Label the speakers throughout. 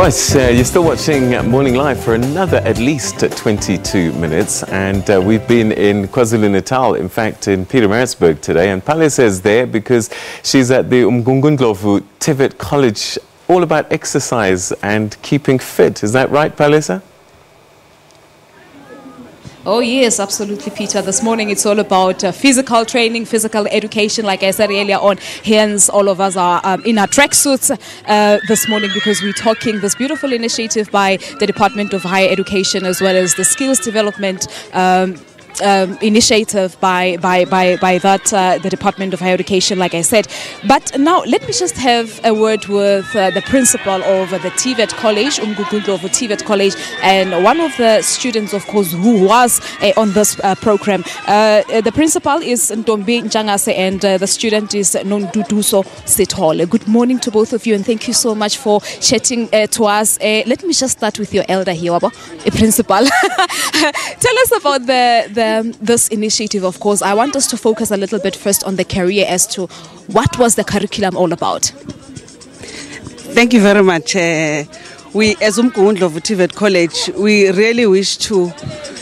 Speaker 1: Right, you're still watching Morning Live for another at least 22 minutes, and we've been in KwaZulu-Natal, in fact in Pietermaritzburg today, and Palesa is there because she's at the Umgungundlovu TVET College, all about exercise and keeping fit. Is that right, Palesa?
Speaker 2: Oh yes, absolutely, Peter. This morning it's all about physical training, physical education. Like I said earlier on, hence all of us are in our tracksuits this morning because we're talking this beautiful initiative by the Department of Higher Education as well as the skills development initiative by the Department of Higher Education, like I said. But now let me just have a word with the principal of the TVET College, Umgungundlovu TVET College, and one of the students, of course, who was on this program. The principal is Ntombi Njangase and the student is Nonduduso Sithole. Good morning to both of you and thank you so much for chatting to us. Let me just start with your elder here, principal. Tell us about this initiative. Of course, I want us to focus a little bit first on the career as to what was the curriculum all about.
Speaker 3: Thank you very much. We as Umgungundlovu TVET College, we really wish to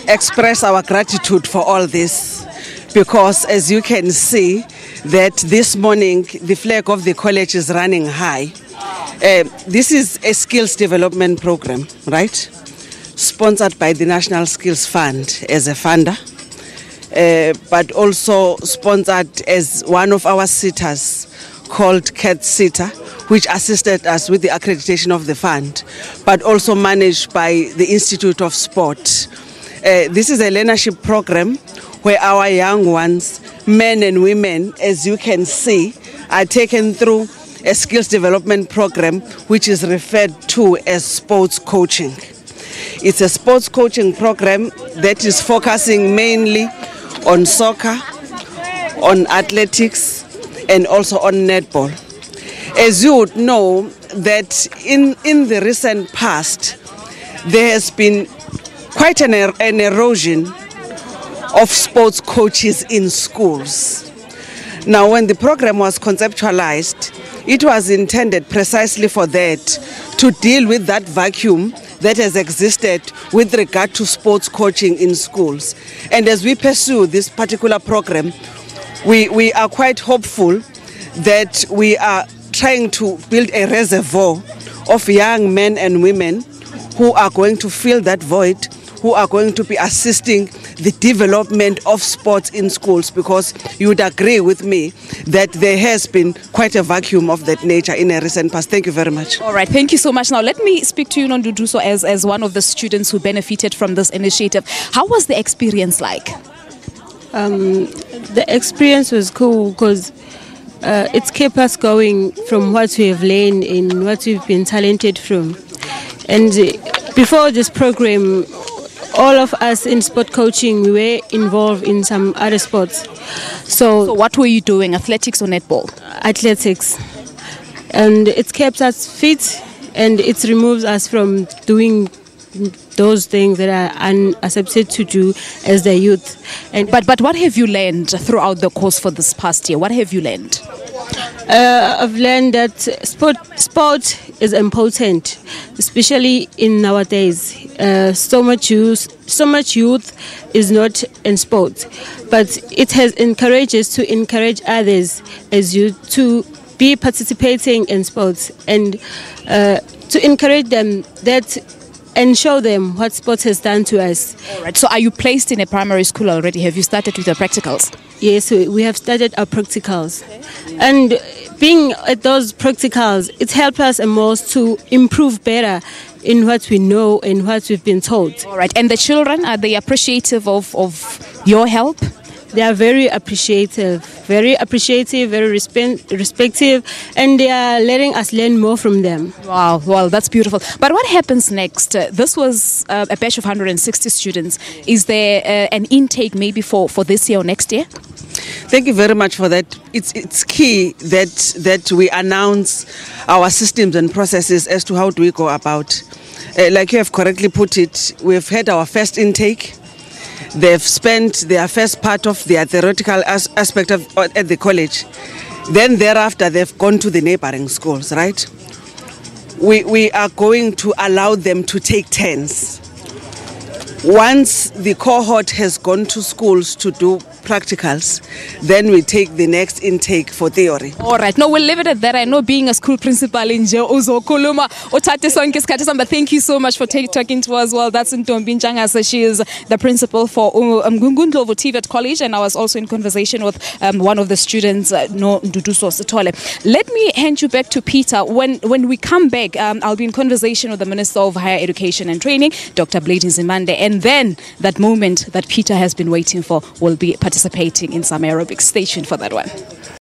Speaker 3: express our gratitude for all this because as you can see that this morning the flag of the college is running high. This is a skills development program, right? Sponsored by the National Skills Fund as a funder, but also sponsored as one of our sitters called Cat Sitter, which assisted us with the accreditation of the fund, but also managed by the Institute of Sport. This is a learnership program where our young ones, men and women, as you can see, are taken through a skills development program which is referred to as sports coaching. It's a sports coaching program that is focusing mainly on soccer, on athletics, and also on netball. As you would know that in the recent past, there has been quite an erosion of sports coaches in schools. Now, when the program was conceptualized, it was intended precisely for that, to deal with that vacuum that has existed with regard to sports coaching in schools. And as we pursue this particular program, we are quite hopeful that we are trying to build a reservoir of young men and women who are going to fill that void, who are going to be assisting the development of sports in schools, because you would agree with me that there has been quite a vacuum of that nature in a recent past. Thank you very much.
Speaker 2: All right, thank you so much. Now let me speak to you, Nonduduso, as one of the students who benefited from this initiative. How was the experience like?
Speaker 4: The experience was cool because it's kept us going from what we have learned and what we've been talented from. And before this program, all of us in sport coaching, we were involved in some other sports. So
Speaker 2: what were you doing, athletics or netball?
Speaker 4: Athletics. And it kept us fit and it removes us from doing those things that are unaccepted to do as the youth. And
Speaker 2: But what have you learned throughout the course for this past year? What have you learned?
Speaker 4: I've learned that sport is important, especially in nowadays. So much youth is not in sport, but it has encouraged us to encourage others as youth to be participating in sports and to encourage them that and show them what sports has done to us.
Speaker 2: All right. So are you placed in a primary school already? Have you started with your practicals?
Speaker 4: Yes, we have started our practicals. And being at those practicals, it helped us most to improve better in what we know and what we've been taught.
Speaker 2: All right. And the children, are they appreciative of your help?
Speaker 4: They are very appreciative, very respective, and they are letting us learn more from them.
Speaker 2: Wow, well, that's beautiful. But what happens next? This was a batch of 160 students. Is there an intake maybe for this year or next year?
Speaker 3: Thank you very much for that. It's key that we announce our systems and processes as to how do we go about. Like you have correctly put it, we've had our first intake. They've spent their first part of their theoretical aspect at the college. Then thereafter, they've gone to the neighboring schools, right? we are going to allow them to take turns. Once the cohort has gone to schools to do practicals, then we take the next intake for theory.
Speaker 2: All right, no, we'll leave it at that. I know being a school principal in Uzokuluma, but thank you so much for talking to us. Well, that's Ntombi Njangase. She is the principal for Umgungundlovu TVET College, and I was also in conversation with one of the students, No Nduduso Sitole. Let me hand you back to Peter. When we come back, I'll be in conversation with the Minister of Higher Education and Training, Dr. Blade Nzimande, and then that moment that Peter has been waiting for will be participating in some aerobic station for that one.